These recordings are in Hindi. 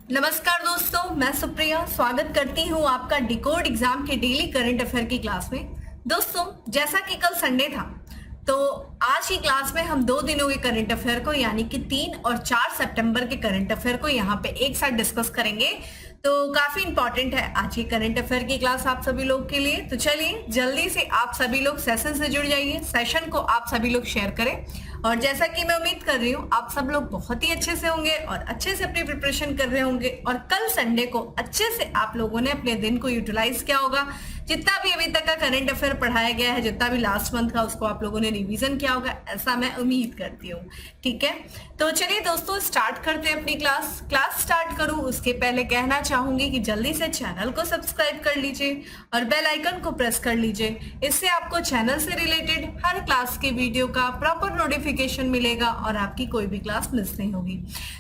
नमस्कार दोस्तों, मैं सुप्रिया स्वागत करती हूँ आपका डिकोड एग्जाम के डेली करंट अफेयर की क्लास में। दोस्तों, जैसा कि कल संडे था तो आज की क्लास में हम 2 दिनों के करंट अफेयर को यानी कि 3 और 4 सितंबर के करंट अफेयर को यहाँ पे एक साथ डिस्कस करेंगे। तो काफी इंपॉर्टेंट है आज की करंट अफेयर की क्लास आप सभी लोग के लिए। तो चलिए जल्दी से आप सभी लोग सेशन से जुड़ जाइए, सेशन को आप सभी लोग शेयर करें। और जैसा कि मैं उम्मीद कर रही हूँ आप सब लोग बहुत ही अच्छे से होंगे और अच्छे से अपनी प्रिपरेशन कर रहे होंगे और कल संडे को अच्छे से आप लोगों ने अपने दिन को यूटिलाइज किया होगा। जितना भी अभी तक का करंट अफेयर पढ़ाया गया है, जितना भी लास्ट मंथ का, उसको आप लोगों ने रिवीजन किया होगा, ऐसा मैं उम्मीद करती हूँ। ठीक है, तो चलिए दोस्तों स्टार्ट करते हैं अपनी क्लास स्टार्ट करूँ उसके पहले कहना चाहूंगी कि जल्दी से चैनल को सब्सक्राइब कर लीजिए और बेल आइकन को प्रेस कर लीजिए। इससे आपको चैनल से रिलेटेड हर क्लास के वीडियो का प्रॉपर नोटिफिकेशन मिलेगा और आपकी कोई भी क्लास मिस नहीं होगी।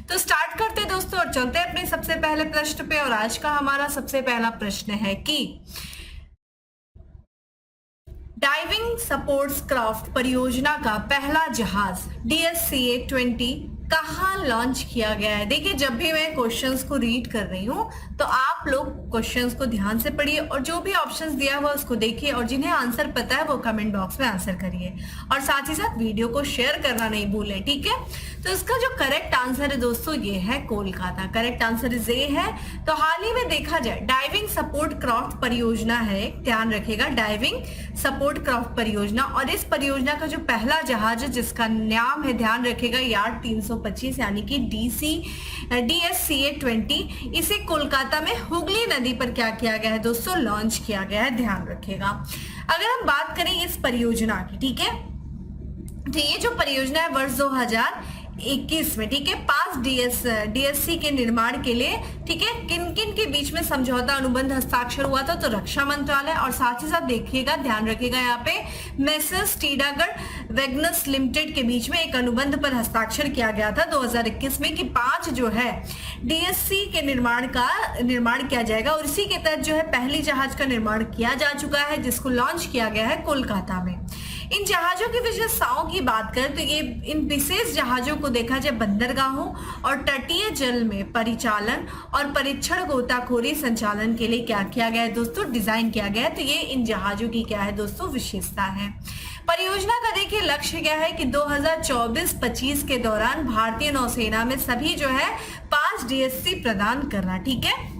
तो स्टार्ट करते हैं दोस्तों और चलते हैं अपने सबसे पहले प्रश्न पे। और आज का हमारा सबसे पहला प्रश्न है कि डाइविंग सपोर्ट्स क्राफ्ट परियोजना का पहला जहाज DSCA-20 कहाँ लॉन्च किया गया है। देखिए, जब भी मैं क्वेश्चंस को रीड कर रही हूँ तो आप लोग क्वेश्चंस को ध्यान से पढ़िए और जो भी ऑप्शंस दिया हुआ उसको देखिए और जिन्हें आंसर पता है वो कमेंट बॉक्स में आंसर करिए और साथ ही साथ वीडियो को शेयर करना नहीं भूलें। ठीक है, तो इसका जो करेक्ट आंसर है दोस्तों ये है Kolkata. Correct answer is a है। तो हाल ही में देखा जाए डाइविंग सपोर्ट क्राफ्ट परियोजना है, ध्यान रखिएगा, डाइविंग सपोर्ट क्राफ्ट परियोजना। और इस परियोजना का जो पहला जहाज है जिसका नाम है, ध्यान रखिएगा, यार्ड 325 यानी कि DSCA-20, इसे कोलकाता में हुगली नदी पर क्या किया गया है दोस्तों, लॉन्च किया गया है। ध्यान रखिएगा। अगर हम बात करें इस परियोजना की, ठीक है, तो ये जो परियोजना है वर्ष 2021 में, ठीक है, 5 DSC के निर्माण के लिए, ठीक है, किन किन के बीच में समझौता अनुबंध हस्ताक्षर हुआ था, तो रक्षा मंत्रालय और साथ ही साथ देखिएगा, ध्यान रखिएगा, यहाँ पे मेसर्स टीडागढ़ वैगनस लिमिटेड के बीच में एक अनुबंध पर हस्ताक्षर किया गया था 2021 में कि 5 जो है DSC के निर्माण किया जाएगा। और इसी के तहत जो है पहली जहाज का निर्माण किया जा चुका है जिसको लॉन्च किया गया है कोलकाता में। इन जहाजों की विशेषताओं की बात करें तो ये इन विशेष जहाजों को देखा जाए बंदरगाहों और तटीय जल में परिचालन और परीक्षण गोताखोरी संचालन के लिए क्या किया गया है दोस्तों, डिजाइन किया गया है। तो ये इन जहाजों की क्या है दोस्तों, विशेषता है। परियोजना का देखिए लक्ष्य क्या है कि 2024-25 के दौरान भारतीय नौसेना में सभी जो है 5 DSC प्रदान करना। ठीक है,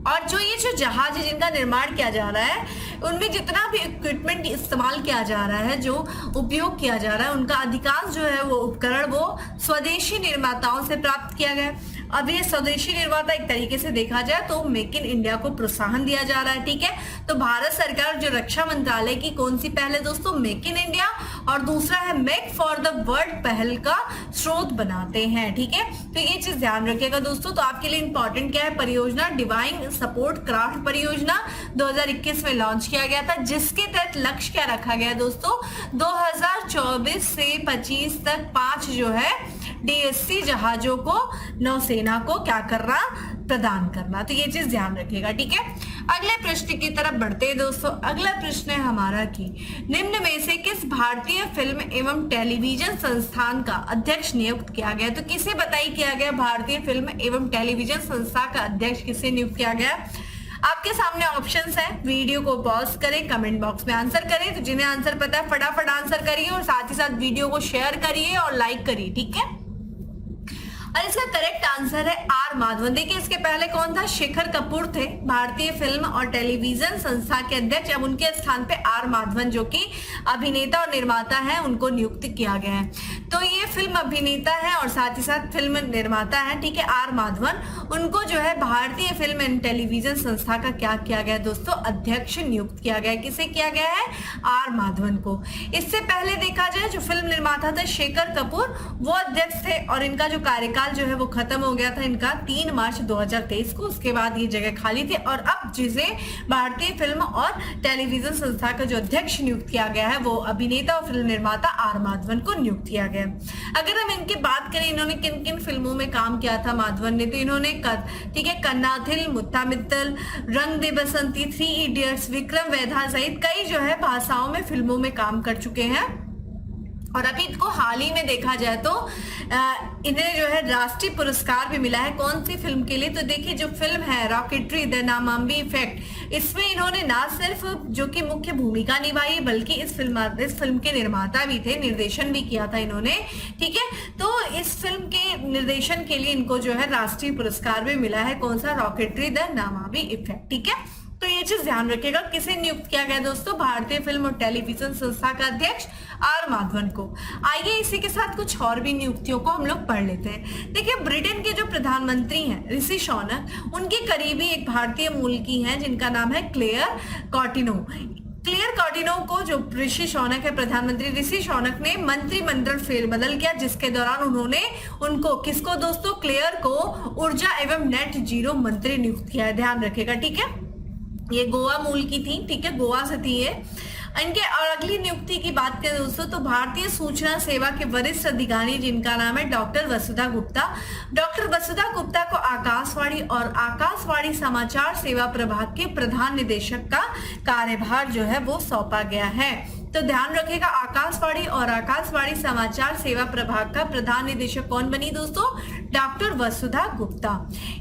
और जो ये जो जहाज है जिनका निर्माण किया जा रहा है उनमें जितना भी इक्विपमेंट इस्तेमाल किया जा रहा है, जो उपयोग किया जा रहा है, उनका अधिकांश जो है वो उपकरण वो स्वदेशी निर्माताओं से प्राप्त किया गया है। अब ये स्वदेशी निर्माता एक तरीके से देखा जाए तो मेक इन इंडिया को प्रोत्साहन दिया जा रहा है। ठीक है, तो भारत सरकार जो रक्षा मंत्रालय की कौन सी पहल है दोस्तों, मेक इन इंडिया, और दूसरा है मेक फॉर द वर्ल्ड पहल का स्रोत बनाते हैं। ठीक है, तो ये चीज ध्यान रखिएगा दोस्तों। तो आपके लिए इंपॉर्टेंट क्या है, परियोजना डिवाइंग सपोर्ट क्राफ्ट परियोजना 2021 में लॉन्च किया गया था, जिसके तहत लक्ष्य क्या रखा गया दोस्तों, 2024 से 25 तक 5 जो है DSC जहाजों को नौसेना को क्या करना, प्रदान करना। तो ये चीज ध्यान रखिएगा। ठीक है, अगले प्रश्न की तरफ बढ़ते हैं दोस्तों। अगला प्रश्न है हमारा कि निम्न में से किस भारतीय फिल्म एवं टेलीविजन संस्थान का अध्यक्ष नियुक्त किया गया। तो किसे बताइए किया गया, भारतीय फिल्म एवं टेलीविजन संस्था का अध्यक्ष किसे नियुक्त किया गया। आपके सामने ऑप्शंस है, वीडियो को पॉज करें, कमेंट बॉक्स में आंसर करें। तो जिन्हें आंसर पता है फटाफट आंसर करिए और साथ ही साथ वीडियो को शेयर करिए और लाइक करिए। ठीक है, और इसका करेक्ट आंसर है आर माधवन। देखिए, इसके पहले कौन था, शेखर कपूर थे भारतीय फिल्म और टेलीविजन संस्था के अध्यक्ष। अब उनके स्थान पे आर माधवन जो कि अभिनेता और निर्माता है उनको नियुक्त किया गया है। तो ये फिल्म अभिनेता है और साथ ही साथ फिल्म निर्माता है। ठीक है, आर माधवन, उनको जो है भारतीय फिल्म एंड टेलीविजन संस्था का क्या किया गया दोस्तों, अध्यक्ष नियुक्त किया गया। किसे किया गया है, आर माधवन को। इससे पहले देखा जाए जो फिल्म निर्माता थे शेखर कपूर, वो अध्यक्ष थे और इनका जो कार्यकाल जो है वो खत्म हो गया था इनका 3 मार्च 2023 को। उसके बाद ये जगह खाली थी और अब जिसे भारतीय फिल्म और टेलीविजन संस्था का जो अध्यक्ष नियुक्त किया गया है वो अभिनेता और फिल्म निर्माता आर माधवन को नियुक्त किया गया। अगर हम इनकी बात करें इन्होंने किन किन फिल्मों में काम किया था माधवन ने, तो इन्होंने ठीक है, कन्नाथिल, मुत्ता मित्तल, रंग दे बसंती, 3 इडियट्स, विक्रम वेधा सहित कई जो है भाषाओं में फिल्मों में काम कर चुके हैं। और अभी इनको हाल ही में देखा जाए तो इन्हें जो है राष्ट्रीय पुरस्कार भी मिला है। कौन सी फिल्म के लिए? तो देखिए जो फिल्म है रॉकेटरी द नामांबी इफेक्ट, इसमें इन्होंने ना सिर्फ जो कि मुख्य भूमिका निभाई बल्कि इस फिल्म के निर्माता भी थे, निर्देशन भी किया था इन्होंने, ठीक है। तो इस फिल्म के निर्देशन के लिए इनको जो है राष्ट्रीय पुरस्कार भी मिला है। कौन सा? रॉकेटरी द नामांबी इफेक्ट, ठीक है। तो ये चीज ध्यान रखिएगा। किसे नियुक्त किया गया दोस्तों? भारतीय फिल्म और टेलीविजन संस्था का अध्यक्ष आर माधवन को। आइए इसी के साथ कुछ और भी नियुक्तियों को हम लोग पढ़ लेते हैं। देखिए ब्रिटेन के जो प्रधानमंत्री हैं ऋषि सुनक, उनके करीबी एक भारतीय मूल की हैं जिनका नाम है क्लेयर कॉटिनो। क्लेयर कॉटिनो को जो ऋषि सुनक है, प्रधानमंत्री ऋषि सुनक ने मंत्रिमंडल फेरबदल किया, जिसके दौरान उन्होंने उनको, किसको दोस्तों? क्लेयर को ऊर्जा एवं नेट जीरो मंत्री नियुक्त किया है। ध्यान रखिएगा, ठीक है। ये गोवा मूल की थी, ठीक है, गोवा से थी ये। इनके और अगली नियुक्ति की बात करें दोस्तों तो भारतीय सूचना सेवा के वरिष्ठ अधिकारी जिनका नाम है डॉक्टर वसुधा गुप्ता। डॉक्टर वसुधा गुप्ता को आकाशवाणी और आकाशवाणी समाचार सेवा प्रभाग के प्रधान निदेशक का कार्यभार जो है वो सौंपा गया है। तो ध्यान रखिएगा, आकाशवाणी और आकाशवाणी समाचार सेवा प्रभाग का प्रधान निदेशक कौन बनी दोस्तों? डॉक्टर वसुधा गुप्ता।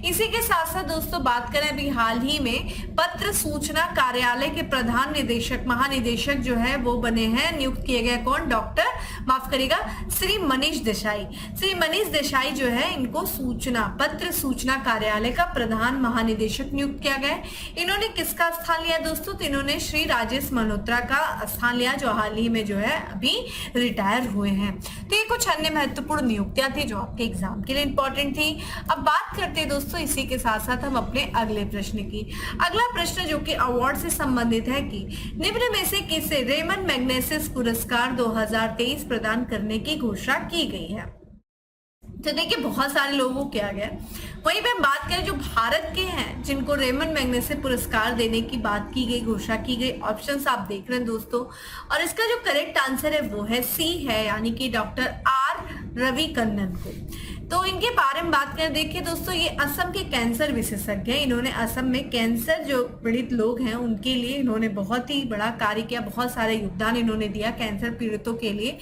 इसी के साथ साथ दोस्तों बात करें अभी हाल ही में पत्र सूचना कार्यालय के प्रधान निदेशक, महानिदेशक जो है वो बने हैं, नियुक्त किए गए कौन? डॉक्टर, माफ करिएगा, श्री मनीष देसाई। श्री मनीष देसाई जो है इनको सूचना, पत्र सूचना कार्यालय का प्रधान महानिदेशक नियुक्त किया गया। इन्होंने किसका स्थान लिया दोस्तों? तो इन्होंने श्री राजेश मल्होत्रा का स्थान लिया जो हाल ही में जो है अभी रिटायर हुए हैं। तो ये कुछ अन्य महत्वपूर्ण नियुक्तियां थी जो आपके एग्जाम के लिए इंपॉर्टेंट थी। अब बात करते हैं दोस्तों इसी के साथ साथ हम अपने अगले प्रश्न की। अगला प्रश्न जो कि अवार्ड से संबंधित है कि निम्न में से किसे रेमन मैग्नेसेस पुरस्कार 2023 प्रदान करने की घोषणा की गई है? तो देखिए बहुत सारे लोगों को किया गया। वहीं पे बात करें जो भारत के हैं जिनको रेमन मैग्नेसे पुरस्कार देने की बात की गई, घोषणा की गई, ऑप्शंस आप देख रहे हैं दोस्तों, और इसका जो करेक्ट आंसर है वो है सी है, यानी कि डॉक्टर आर रविकन्नन को। तो इनके बारे में बात करें, देखिए दोस्तों ये असम के कैंसर विशेषज्ञ हैं। इन्होंने असम में कैंसर जो पीड़ित लोग हैं उनके लिए इन्होंने बहुत ही बड़ा कार्य किया, बहुत सारे योगदान इन्होंने दिया कैंसर पीड़ितों के लिए,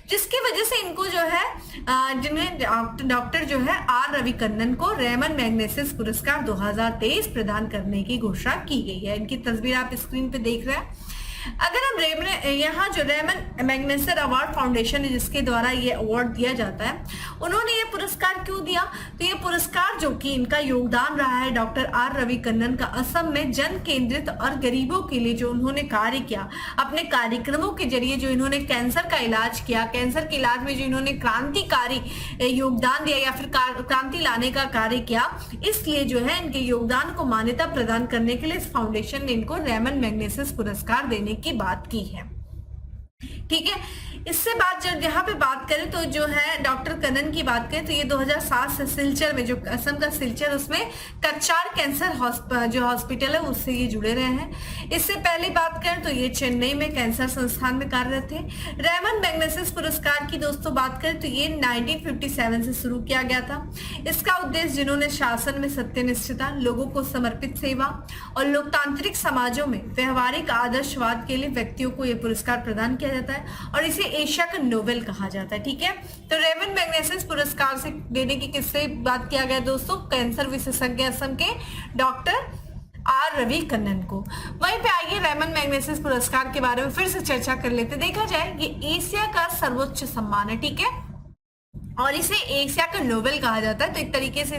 जिसकी वजह से इनको जो है जिन्हें डॉक्टर जो है आर रविकन्नन को रेमन मैग्नेसेस पुरस्कार 2023 प्रदान करने की घोषणा की गई है। इनकी तस्वीर आप स्क्रीन पे देख रहे हैं। अगर हम यहाँ जो रेमन मैग्नेसर अवार्ड फाउंडेशन है जिसके द्वारा ये अवार्ड दिया जाता है, उन्होंने ये पुरस्कार क्यों दिया? तो ये पुरस्कार जो कि इनका योगदान रहा है डॉक्टर आर रविकन्नन का असम में जन केंद्रित और गरीबों के लिए जो उन्होंने कार्य किया, अपने कार्यक्रमों के जरिए जो इन्होंने कैंसर का इलाज किया, कैंसर के इलाज में जो इन्होंने क्रांतिकारी योगदान दिया या फिर क्रांति लाने का कार्य किया, इसलिए जो है इनके योगदान को मान्यता प्रदान करने के लिए इस फाउंडेशन ने इनको रेमन मैग्नेसेस पुरस्कार देने की बात की है। ठीक है, इससे बात जब यहाँ पे बात करें तो जो है डॉक्टर कन्नन की बात करें तो ये 2007 से सिलचर में, जो असम का सिलचर, उसमें कच्चार कैंसर जो हॉस्पिटल है उससे ये जुड़े रहे हैं। इससे पहले बात करें तो ये चेन्नई में कैंसर संस्थान में कार्यरत थे। रेमन मैग्नेसेस पुरस्कार की दोस्तों बात करें तो ये 1957 से शुरू किया गया था। इसका उद्देश्य जिन्होंने शासन में सत्यनिष्ठता, लोगों को समर्पित सेवा और लोकतांत्रिक समाजों में व्यवहारिक आदर्शवाद के लिए व्यक्तियों को यह पुरस्कार प्रदान किया जाता है और इसे एशिया का नोबेल कहा जाता है। ठीक है, तो रेमन मैग्नेसेस पुरस्कार से देने की किससे बात किया गया दोस्तों? कैंसर विशेषज्ञ असम के डॉक्टर आर रविकन्नन को। वहीं पे आइए रेमन मैग्नेसेस पुरस्कार के बारे में फिर से चर्चा कर लेते। देखा जाए ये एशिया का सर्वोच्च सम्मान है, ठीक है, और इसे एशिया का नोबेल कहा जाता है। तो एक तरीके से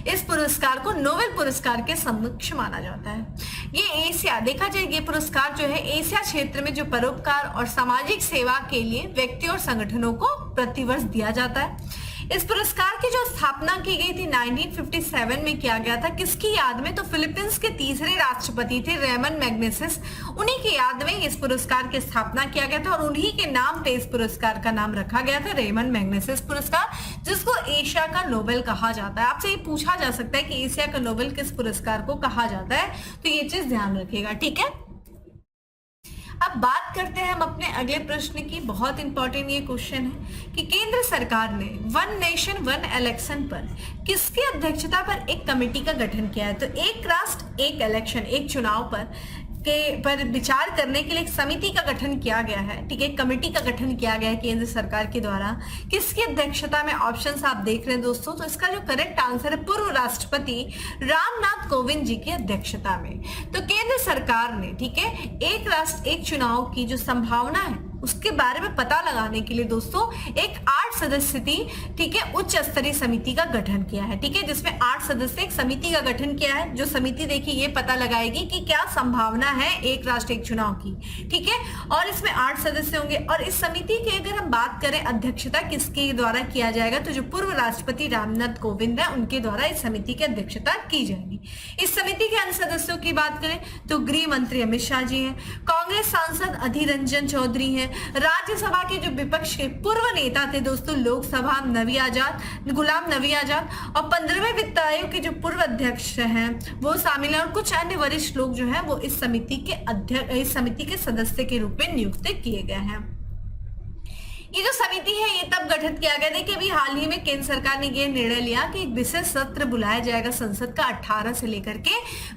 इस पुरस्कार को नोबेल पुरस्कार के समकक्ष माना जाता है। ये एशिया, देखा जाए ये पुरस्कार जो है एशिया क्षेत्र में जो परोपकार और सामाजिक सेवा के लिए व्यक्ति और संगठनों को प्रतिवर्ष दिया जाता है। इस पुरस्कार की जो स्थापना की गई थी 1957 में किया गया था, किसकी याद में? तो फिलीपींस के तीसरे राष्ट्रपति थे रेमन मैग्नेसेस, उन्हीं की याद में इस पुरस्कार की स्थापना किया गया था और उन्हीं के नाम पे इस पुरस्कार का नाम रखा गया था रेमन मैग्नेसेस पुरस्कार, जिसको एशिया का नोबेल कहा जाता है। आपसे ये पूछा जा सकता है कि एशिया का नोबेल किस पुरस्कार को कहा जाता है, तो ये चीज ध्यान रखिएगा। ठीक है, अब बात करते हैं हम अपने अगले प्रश्न की। बहुत इंपॉर्टेंट ये क्वेश्चन है कि केंद्र सरकार ने वन नेशन वन इलेक्शन पर किसकी अध्यक्षता पर एक कमेटी का गठन किया है? तो एक राष्ट्र एक इलेक्शन, एक चुनाव पर के पर विचार करने के लिए एक समिति का गठन किया गया है, ठीक है, कमेटी का गठन किया गया है केंद्र सरकार के द्वारा। किसकी अध्यक्षता में? ऑप्शंस आप देख रहे हैं दोस्तों, तो इसका जो करेक्ट आंसर है पूर्व राष्ट्रपति रामनाथ कोविंद जी की अध्यक्षता में। तो केंद्र सरकार ने, ठीक है, एक राष्ट्र एक चुनाव की जो संभावना है उसके बारे में पता लगाने के लिए दोस्तों एक 8 सदस्यीय, ठीक है, उच्च स्तरीय समिति का गठन किया है, ठीक है, जिसमें 8 सदस्य एक समिति का गठन किया है। जो समिति देखिए ये पता लगाएगी कि क्या संभावना है एक राष्ट्र एक चुनाव की, ठीक है, और इसमें 8 सदस्य होंगे। और इस समिति की अगर हम बात करें अध्यक्षता किसके द्वारा किया जाएगा, तो जो पूर्व राष्ट्रपति रामनाथ कोविंद है उनके द्वारा इस समिति की अध्यक्षता की जाएगी। इस समिति के अन्य सदस्यों की बात करें तो गृह मंत्री अमित शाह जी हैं, कांग्रेस सांसद अधीर रंजन चौधरी हैं, राज्यसभा के जो विपक्ष के पूर्व नेता थे दोस्तों लोकसभा गुलाम नबी आजाद, और 15वें वित्त आयोग के जो पूर्व अध्यक्ष हैं वो शामिल हैं, और कुछ अन्य वरिष्ठ लोग जो हैं वो इस समिति के सदस्य के रूप में नियुक्त किए गए हैं। ये जो समिति है ये तब गठित किया गया। देखिए अभी हाल ही में केंद्र सरकार ने ये निर्णय लिया कि एक विशेष सत्र बुलाया जाएगा संसद का 18 से लेकर के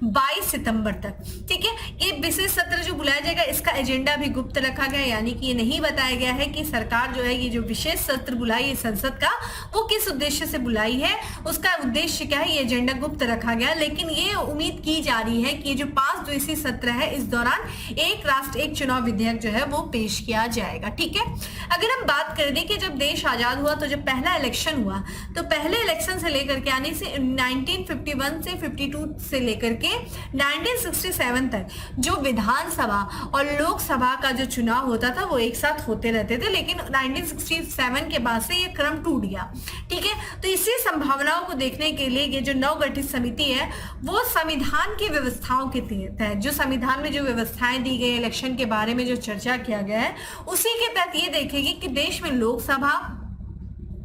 22 सितंबर तक, ठीक है। ये विशेष सत्र जो बुलाया जाएगा इसका एजेंडा भी गुप्त रखा गया, यानी कि ये नहीं बताया गया है कि सरकार जो है ये जो विशेष सत्र बुलाई है संसद का वो किस उद्देश्य से बुलाई है, उसका उद्देश्य क्या है, ये एजेंडा गुप्त रखा गया। लेकिन ये उम्मीद की जा रही है कि ये जो 5 दिवसीय सत्र है इस दौरान एक राष्ट्र एक चुनाव विधेयक जो है वो पेश किया जाएगा, ठीक है। अगर बात कर दें कि जब देश आजाद हुआ तो जब पहला इलेक्शन हुआ तो पहले इलेक्शन से लेकर के यानी से 1951 से 52 से लेकर के 1967 तक जो विधानसभा और लोकसभा का जो चुनाव होता था वो एक साथ होते रहते थे, लेकिन 1967 के बाद से ये क्रम टूट गया, ठीक है। तो इसी संभावनाओं को देखने के लिए ये जो नवगठित समिति है वो संविधान की व्यवस्थाओं के तहत, जो संविधान में जो व्यवस्थाएं दी गई इलेक्शन के बारे में जो चर्चा किया गया है उसी के तहत ये देखेगी कि देश में लोकसभा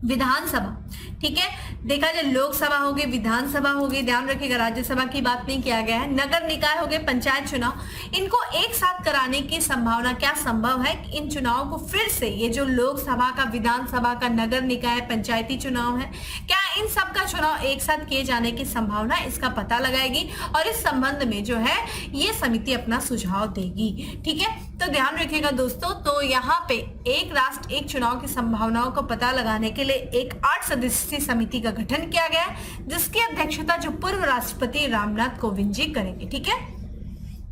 विधानसभा, ठीक है, देखा जाए लोकसभा हो गई विधानसभा हो गई, ध्यान रखिएगा राज्यसभा की बात नहीं किया गया है, नगर निकाय हो गए पंचायत चुनाव, इनको एक साथ कराने की संभावना क्या संभव है कि इन चुनाव को फिर से ये जो लोकसभा का विधानसभा का नगर निकाय पंचायती चुनाव है क्या इन सब का चुनाव एक साथ किए जाने की संभावना, इसका पता लगाएगी और इस संबंध में जो है ये समिति अपना सुझाव देगी, ठीक है। तो ध्यान रखिएगा दोस्तों, तो यहाँ पे एक राष्ट्र एक चुनाव की संभावनाओं को पता लगाने के लिए एक 8 सदस्यीय समिति का गठन किया गया जिसकी अध्यक्षता जो पूर्व राष्ट्रपति रामनाथ कोविंद जी करेंगे, ठीक है,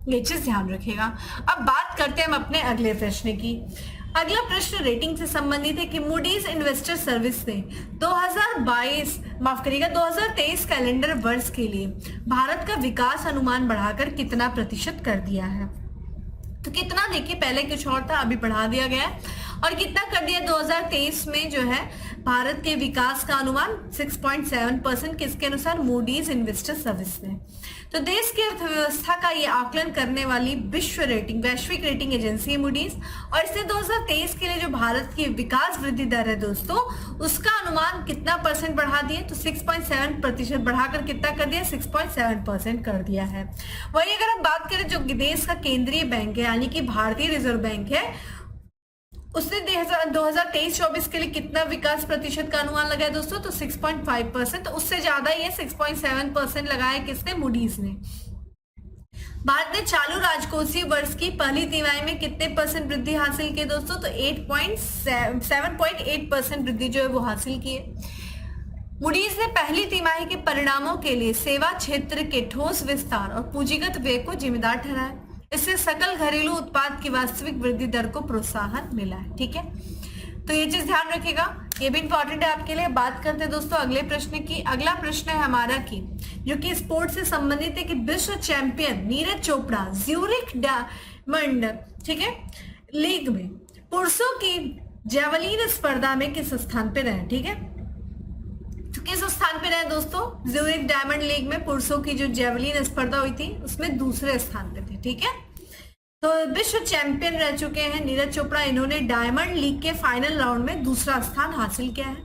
ये चीज ध्यान रखिएगा। अब बात करते हैं हम अपने अगले प्रश्न की। अगला प्रश्न रेटिंग से संबंधित है कि मूडीज इन्वेस्टर सर्विस ने 2023 कैलेंडर वर्ष के लिए भारत का विकास अनुमान बढ़ाकर कितना प्रतिशत कर दिया है। तो कितना, देखिए पहले कुछ और था अभी बढ़ा दिया गया है, और कितना कर दिया 2023 में जो है भारत के विकास का अनुमान 6.7%, किसके अनुसार, मूडीज इन्वेस्टर सर्विस ने। तो देश की अर्थव्यवस्था का ये आकलन करने वाली वैश्विक रेटिंग एजेंसी है मूडीज, और इसने 2023 के लिए जो भारत की विकास वृद्धि दर है दोस्तों उसका अनुमान कितना परसेंट बढ़ा दिए, तो 6.7% बढ़ाकर कितना कर दिया, 6.7% कर दिया है। वही अगर हम बात करें जो देश का केंद्रीय बैंक है यानी कि भारतीय रिजर्व बैंक है उसने 2023-24 के लिए कितना विकास प्रतिशत का अनुमान लगाया दोस्तों, तो 6.5%, तो उससे ज्यादा ये 6.7% लगाया किसने, मूडीज ने। भारत ने चालू राजकोषीय वर्ष की पहली तिमाही में कितने परसेंट वृद्धि हासिल की दोस्तों, तो 7.8% वृद्धि जो है वो हासिल की है। मूडीज ने पहली तिमाही के परिणामों के लिए सेवा क्षेत्र के ठोस विस्तार और पूंजीगत व्यय को जिम्मेदार ठहराया, इससे सकल घरेलू उत्पाद की वास्तविक वृद्धि दर को प्रोत्साहन मिला है, ठीक है। तो ये चीज ध्यान रखिएगा, ये भी इंपॉर्टेंट है आपके लिए। बात करते हैं दोस्तों अगले प्रश्न की। अगला प्रश्न है हमारा की जो कि स्पोर्ट्स से संबंधित है कि विश्व champion Neeraj Chopra Zurich diamond, ठीक है, लीग में पुरुषों की जेवलिन स्पर्धा में किस स्थान पे रहे, ठीक है। तो किस स्थान पे रहे दोस्तों, ज्यूरिख डायमंड लीग में पुरुषों की जो जेवलिन स्पर्धा हुई थी उसमें दूसरे स्थान पे थे, ठीक है। तो विश्व चैंपियन रह चुके हैं नीरज चोपड़ा, इन्होंने डायमंड लीग के फाइनल राउंड में दूसरा स्थान हासिल किया है,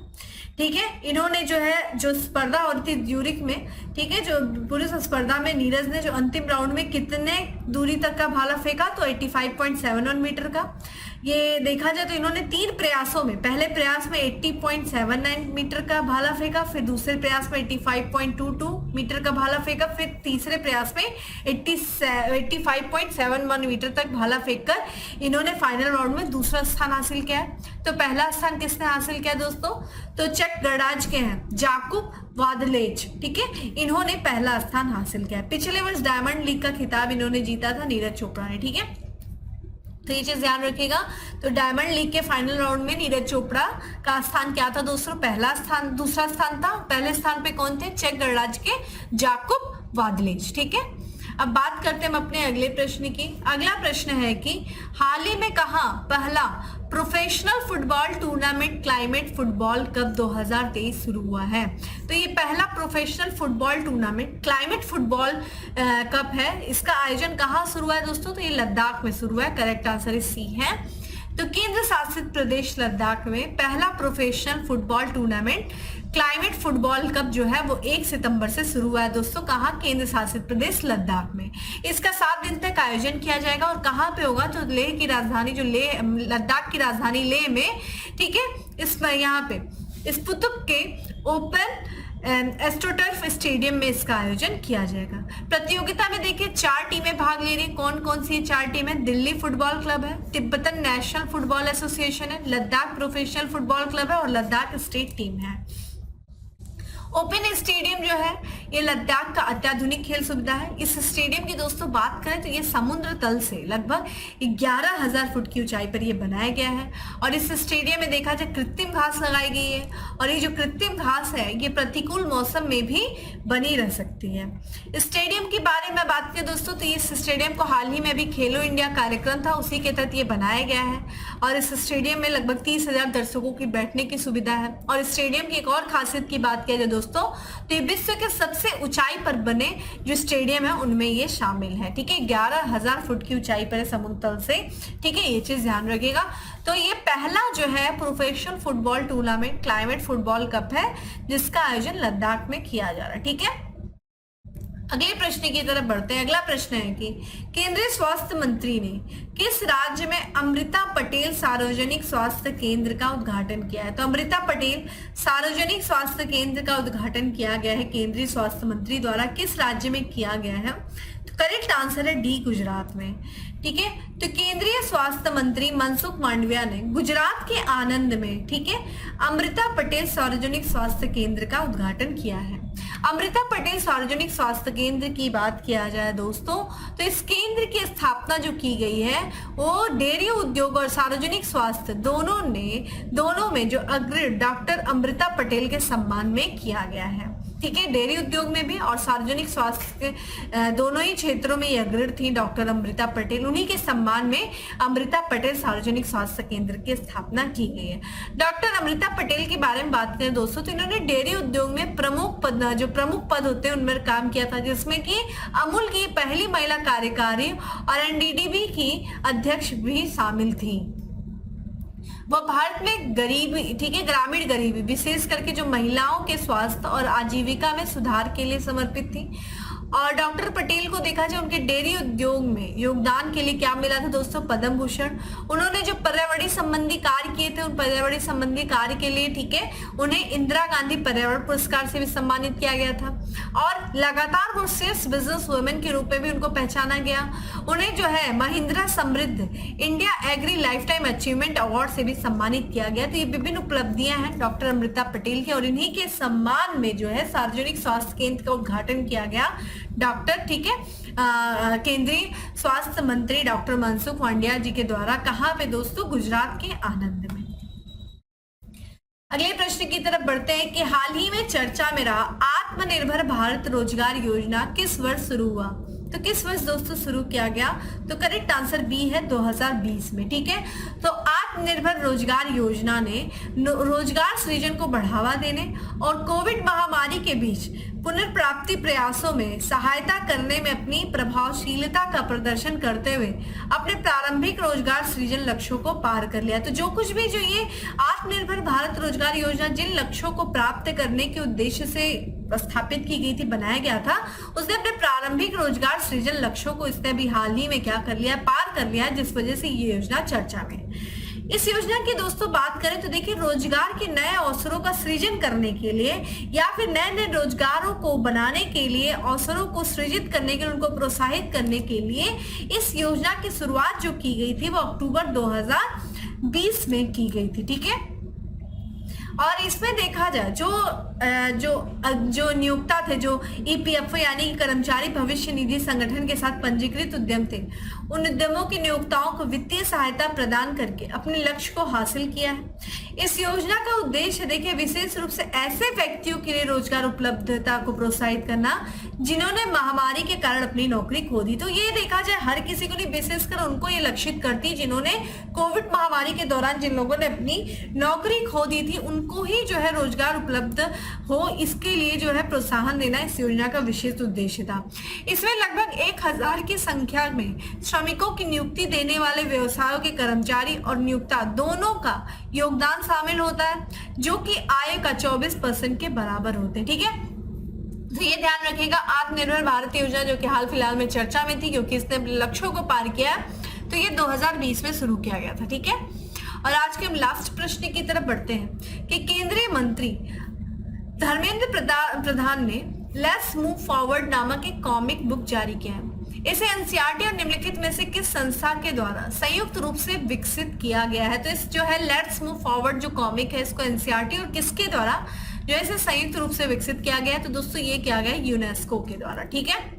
ठीक है। इन्होंने जो है जो स्पर्धा होती थी ज्यूरिख में, ठीक है, जो पुरुष स्पर्धा में नीरज ने जो अंतिम राउंड में कितने दूरी तक का भाला फेंका, तो 85.71 मीटर का। ये देखा जाए तो इन्होंने 3 प्रयासों में, पहले प्रयास में 80.79 मीटर का भाला फेंका, फिर दूसरे प्रयास में 85.22 मीटर का भाला फेंका, फिर तीसरे प्रयास में 85.71 मीटर तक भाला फेंककर इन्होंने फाइनल राउंड में दूसरा स्थान हासिल किया है। तो पहला स्थान किसने हासिल किया दोस्तों, तो चेक गणराज्य के हैं जाकुब वादलेज, ठीक है, इन्होंने पहला स्थान हासिल किया। पिछले वर्ष डायमंड लीग का खिताब इन्होंने जीता था नीरज चोपड़ा ने, ठीक है, तो ये चीज ध्यान रखिएगा। तो डायमंड लीग के फाइनल राउंड में नीरज चोपड़ा का स्थान क्या था दोस्तों, पहला स्थान, दूसरा स्थान था। पहले स्थान पे कौन थे, चेक गणराज्य के जाकुब वादलेज, ठीक है। अब बात करते हैं हम अपने अगले प्रश्न की। अगला प्रश्न है कि हाल ही में कहां पहला professional football tournament climate football cup 2023 शुरू हुआ है। तो ये पहला professional football tournament climate football cup है। इसका आयोजन कहाँ शुरू हुआ है दोस्तों, तो ये लद्दाख में शुरू हुआ है। करेक्ट आंसर इज सी है। तो केंद्र शासित प्रदेश लद्दाख में पहला professional football tournament climate football cup जो है वो 1 सितंबर से शुरू हुआ है दोस्तों। कहाँ, केंद्र शासित प्रदेश लद्दाख में। इसका 7 दिन तक आयोजन किया जाएगा और कहाँ पे होगा, तो लेह की राजधानी, जो लेह लद्दाख की राजधानी लेह में, ठीक है, इसमें यहाँ पे स्पुतुक के ओपन एस्ट्रोटर्फ स्टेडियम में इसका आयोजन किया जाएगा। प्रतियोगिता में देखिए 4 टीमें भाग ले रही है। कौन कौन सी 4 टीमें, दिल्ली फुटबॉल क्लब है, तिब्बतन नेशनल फुटबॉल एसोसिएशन है, लद्दाख प्रोफेशनल फुटबॉल क्लब है और लद्दाख स्टेट टीम है। ओपन स्टेडियम जो है ये लद्दाख का अत्याधुनिक खेल सुविधा है। इस स्टेडियम की दोस्तों बात करें तो ये समुद्र तल से लगभग 11,000 फुट की ऊंचाई पर ये बनाया गया है और इस स्टेडियम में देखा जाए कृत्रिम घास लगाई गई है और ये जो कृत्रिम घास है ये प्रतिकूल मौसम में भी बनी रह सकती है। स्टेडियम के बारे में बात करें दोस्तों तो इस स्टेडियम को हाल ही में अभी खेलो इंडिया कार्यक्रम था, उसी के तहत ये बनाया गया है और इस स्टेडियम में लगभग 30,000 दर्शकों की बैठने की सुविधा है। और स्टेडियम की एक और खासियत की बात किया जाए दोस्तों तो ये विश्व के सबसे ऊंचाई पर बने जो स्टेडियम है उनमें ये शामिल है। ठीक है, 11,000 फुट की ऊंचाई पर है समुद्र तल से। ठीक है, ये चीज ध्यान रखिएगा। तो ये पहला जो है professional football tournament climate football cup है जिसका आयोजन लद्दाख में किया जा रहा है। ठीक है, अगले प्रश्न की तरफ बढ़ते हैं। अगला प्रश्न है कि केंद्रीय स्वास्थ्य मंत्री ने किस राज्य में अमृता पटेल सार्वजनिक स्वास्थ्य केंद्र का उद्घाटन किया है। तो अमृता पटेल सार्वजनिक स्वास्थ्य केंद्र का उद्घाटन किया गया है केंद्रीय स्वास्थ्य मंत्री द्वारा, किस राज्य में किया गया है। तो करेक्ट आंसर है डी, गुजरात में। ठीक है, तो केंद्रीय स्वास्थ्य मंत्री मनसुख मांडविया ने गुजरात के आनंद में, ठीक है, अमृता पटेल सार्वजनिक स्वास्थ्य केंद्र का उद्घाटन किया है। अमृता पटेल सार्वजनिक स्वास्थ्य केंद्र की बात किया जाए दोस्तों तो इस केंद्र की स्थापना जो की गई है वो डेयरी उद्योग और सार्वजनिक स्वास्थ्य दोनों में जो अग्रणी डॉक्टर अमृता पटेल के सम्मान में किया गया है। ठीक है, डेयरी उद्योग में भी और सार्वजनिक स्वास्थ्य दोनों ही क्षेत्रों में ये अग्रणी थी डॉक्टर अमृता पटेल। उन्हीं के सम्मान में अमृता पटेल सार्वजनिक स्वास्थ्य केंद्र की स्थापना की गई है। डॉक्टर अमृता पटेल के बारे में बात करें दोस्तों तो इन्होंने डेयरी उद्योग में प्रमुख पद होते हैं उनमें काम किया था, जिसमें कि अमूल की पहली महिला कार्यकारी और एनडीडीबी की अध्यक्ष भी शामिल थी। वह भारत में गरीबी, ठीक है, ग्रामीण गरीबी विशेष करके जो महिलाओं के स्वास्थ्य और आजीविका में सुधार के लिए समर्पित थी। और डॉक्टर पटेल को देखा जाए उनके डेयरी उद्योग में योगदान के लिए क्या मिला था दोस्तों, पद्म भूषण। उन्होंने जो पर्यावरण संबंधी कार्य किए थे उन पर्यावरण संबंधी कार्य के लिए, ठीक है, उन्हें इंदिरा गांधी पर्यावरण पुरस्कार से भी सम्मानित किया गया था और लगातार वो श्रेष्ठ बिजनेस वुमेन के रूप में भी उनको पहचाना गया। उन्हें जो है Mahindra Samriddh India agri lifetime achievement award से भी सम्मानित किया गया। तो ये विभिन्न उपलब्धियां हैं डॉक्टर अमृता पटेल की और इन्हीं के सम्मान में जो है सार्वजनिक स्वास्थ्य केंद्र का उद्घाटन किया गया डॉक्टर, ठीक है, केंद्रीय स्वास्थ्य मंत्री डॉक्टर मनसुख मांडविया जी के द्वारा। कहां पे दोस्तों, गुजरात के आनंद में। अगले प्रश्न की तरफ बढ़ते हैं कि हाल ही में चर्चा में रहा आत्मनिर्भर भारत रोजगार योजना किस वर्ष शुरू हुआ। तो किस वर्ष दोस्तों शुरू किया गया, तो करेक्ट आंसर बी है 2020 में। ठीक है, तो आत्मनिर्भर रोजगार योजना ने रोजगार सृजन को बढ़ावा देने और कोविड महामारी के बीच पुनर्प्राप्ति प्रयासों में सहायता करने में अपनी प्रभावशीलता का प्रदर्शन करते हुए अपने प्रारंभिक रोजगार सृजन लक्ष्यों को पार कर लिया। तो जो कुछ भी जो ये आत्मनिर्भर भारत रोजगार योजना जिन लक्ष्यों को प्राप्त करने के उद्देश्य से स्थापित की गई थी, बनाया गया था, उसने अपने प्रारंभिक रोजगार सृजन लक्ष्यों को इसने भी हाल ही में क्या कर लिया, पार कर लिया, जिस वजह से ये योजना चर्चा में। इस योजना की दोस्तों बात करें तो देखिए, रोजगार के नए अवसरों का सृजन करने के लिए या फिर नए नए रोजगारों को बनाने के लिए, अवसरों को सृजित करने के लिए, उनको प्रोत्साहित करने के लिए इस योजना की शुरुआत जो की गई थी वो अक्टूबर 2020 में की गई थी। ठीक है, और इसमें देखा जाए जो नियोक्ता थे, जो ईपीएफओ यानी कि कर्मचारी भविष्य निधि संगठन के साथ पंजीकृत उद्यम थे, उन उद्यमों के नियोक्ताओं को वित्तीय सहायता प्रदान करके अपने लक्ष्य को हासिल किया है। इस योजना का उद्देश्य देखिए विशेष रूप से ऐसे व्यक्तियों के लिए रोजगार उपलब्धता को प्रोत्साहित करना जिन्होंने महामारी के कारण अपनी नौकरी खो दी। तो ये देखा जाए हर किसी को नहीं, विशेषकर उनको ये लक्षित करती जिन्होंने कोविड महामारी के दौरान जिन लोगों ने अपनी नौकरी खो दी थी, उनको ही जो है रोजगार उपलब्ध हो, इसके लिए जो है प्रोत्साहन देना इस योजना का विशेष उद्देश्य था। इसमें लगभग 1000 की संख्या में श्रमिकों की नियुक्ति देने वाले व्यवसायों के कर्मचारी और नियोक्ता दोनों का योगदान शामिल होता है, जो कि आय का 24% के बराबर होते हैं। ठीक है, तो ये ध्यान रखिएगा। आत्मनिर्भर भारत योजना जो कि हाल फिलहाल में चर्चा में थी, क्योंकि इसने अपने लक्ष्यों को पार किया, तो ये 2020 में शुरू किया गया था। ठीक है, और आज के हम लास्ट प्रश्न की तरफ बढ़ते हैं कि केंद्रीय मंत्री धर्मेंद्र प्रधान ने लेट्स मूव फॉरवर्ड नामक एक कॉमिक बुक जारी किया है। इसे एनसीईआरटी और निम्नलिखित में से किस संस्था के द्वारा संयुक्त रूप से विकसित किया गया है? तो इस जो है लेट्स मूव फॉरवर्ड जो कॉमिक है, इसको एनसीईआरटी और किसके द्वारा जो है इसे संयुक्त रूप से विकसित किया गया है? तो दोस्तों ये किया गया यूनेस्को के द्वारा। ठीक है,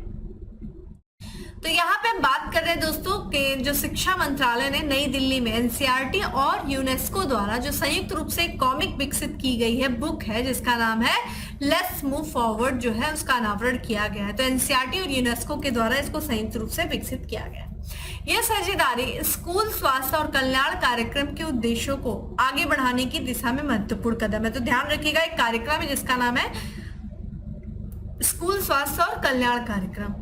तो यहाँ पे हम बात कर रहे हैं दोस्तों कि जो शिक्षा मंत्रालय ने नई दिल्ली में एनसीईआरटी और यूनेस्को द्वारा जो संयुक्त रूप से एक कॉमिक विकसित की गई है, बुक है जिसका नाम है लेट्स मूव फॉरवर्ड, जो है उसका अनावरण किया गया है। तो एनसीईआरटी और यूनेस्को के द्वारा इसको संयुक्त रूप से विकसित किया गया है। यह साझेदारी स्कूल स्वास्थ्य और कल्याण कार्यक्रम के उद्देश्यों को आगे बढ़ाने की दिशा में महत्वपूर्ण कदम है। तो ध्यान रखिएगा, एक कार्यक्रम है जिसका नाम है स्कूल स्वास्थ्य और कल्याण कार्यक्रम।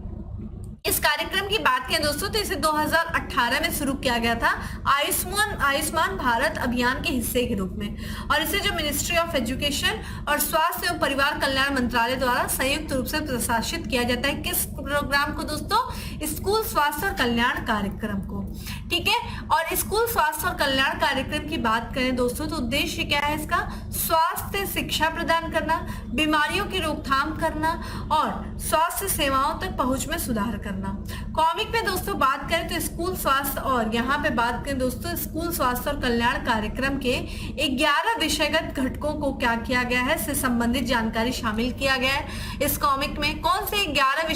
इस कार्यक्रम की बात करें दोस्तों तो इसे 2018 में शुरू किया गया था आयुष्मान भारत अभियान के हिस्से के रूप में, और इसे जो मिनिस्ट्री ऑफ एजुकेशन और स्वास्थ्य एवं परिवार कल्याण मंत्रालय द्वारा संयुक्त रूप से प्रशासित किया जाता है। किस प्रोग्राम को दोस्तों? स्कूल स्वास्थ्य और कल्याण कार्यक्रम को। ठीक है, और स्कूल स्वास्थ्य और कल्याण कार्यक्रम की बात करें दोस्तों तो उद्देश्य क्या है इसका? स्वास्थ्य शिक्षा प्रदान करना, बीमारियों की रोकथाम करना और स्वास्थ्य सेवाओं तक पहुंच में सुधार करना। कॉमिक में दोस्तों बात करें तो स्कूल स्वास्थ्य और यहाँ पे बात करें दोस्तों स्कूल स्वास्थ्य और कल्याण कार्यक्रम के 11 विषयगत घटकों को क्या किया गया है, से संबंधित जानकारी शामिल किया गया है। इस कॉमिक में कौन से 11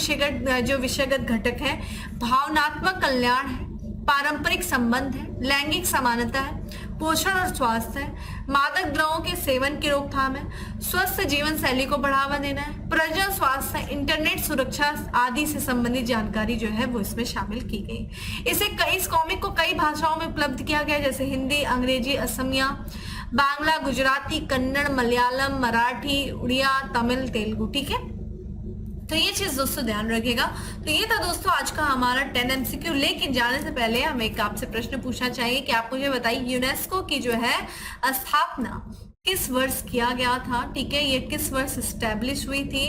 विषयगत घटक हैं? भावनात्मक कल्याण है, पारंपरिक संबंध है, लैंगिक समानता है, पोषण और स्वास्थ्य है, मादक द्रव्यों के सेवन की रोकथाम है, स्वस्थ जीवन शैली को बढ़ावा देना है, प्रजनन स्वास्थ्य है, इंटरनेट सुरक्षा आदि से संबंधित जानकारी जो है वो इसमें शामिल की गई। इस कॉमिक को कई भाषाओं में उपलब्ध किया गया, जैसे हिंदी, अंग्रेजी, असमिया, बांग्ला, गुजराती, कन्नड़, मलयालम, मराठी, उड़िया, तमिल, तेलुगु। ठीक है, तो ये चीज दोस्तों ध्यान रखिएगा। तो ये था दोस्तों आज का हमारा 10 MCQ। लेकिन जाने से पहले हम एक आपसे प्रश्न पूछना चाहिए कि आप मुझे बताइए यूनेस्को की जो है स्थापना किस वर्ष किया गया था? ठीक है, ये किस वर्ष एस्टेब्लिश हुई थी?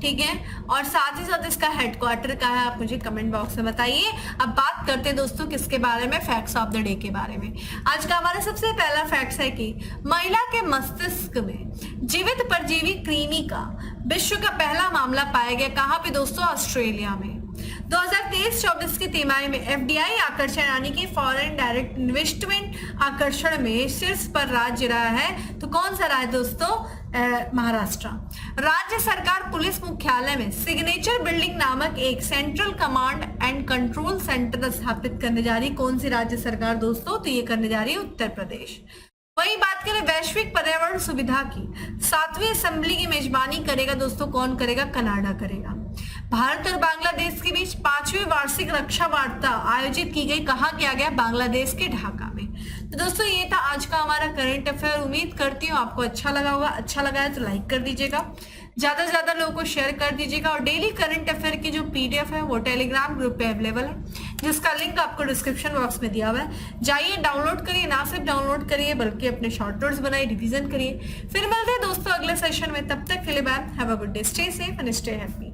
ठीक है, और साथ ही साथ इसका हेडक्वार्टर कहाँ है, आप मुझे कमेंट बॉक्स में बताइए। अब बात करते हैं दोस्तों किसके बारे में? फैक्ट्स ऑफ द डे के बारे में। आज का हमारा सबसे पहला फैक्ट है कि महिला के मस्तिष्क में जीवित परजीवी कृमि का विश्व का पहला मामला पाया गया। कहाँ पे दोस्तों? ऑस्ट्रेलिया में। 2023-24 की तिमाही में एफडीआई आकर्षण यानी कि फॉरेन डायरेक्ट इन्वेस्टमेंट आकर्षण में शीर्ष पर राज्य रहा है। तो कौन सा राज्य दोस्तों? महाराष्ट्र। राज्य सरकार पुलिस मुख्यालय में सिग्नेचर बिल्डिंग नामक एक central command and control centre स्थापित करने जा रही। कौन सी राज्य सरकार दोस्तों? तो ये करने जा रही है उत्तर प्रदेश। वही बात करें वैश्विक पर्यावरण सुविधा की 7वीं असेंबली की मेजबानी करेगा दोस्तों, कौन करेगा? कनाडा करेगा। भारत और बांग्लादेश के बीच 5वीं वार्षिक रक्षा वार्ता आयोजित की गई, कहाँ किया गया? बांग्लादेश के ढाका में। तो दोस्तों ये था आज का हमारा करंट अफेयर। उम्मीद करती हूँ आपको अच्छा लगा होगा। अच्छा लगा है तो लाइक कर दीजिएगा, ज्यादा से ज्यादा लोगों को शेयर कर दीजिएगा। और डेली करंट अफेयर की जो पीडीएफ है वो टेलीग्राम ग्रुप पे अवेलेबल है, जिसका लिंक आपको डिस्क्रिप्शन बॉक्स में दिया हुआ है। जाइए डाउनलोड करिए, ना सिर्फ डाउनलोड करिए बल्कि अपने शॉर्ट नोट्स बनाइए, रिवीजन करिए। फिर मिलते हैं दोस्तों अगले सेशन में, तब तक के लिए bye. Have a good day, stay safe and stay happy.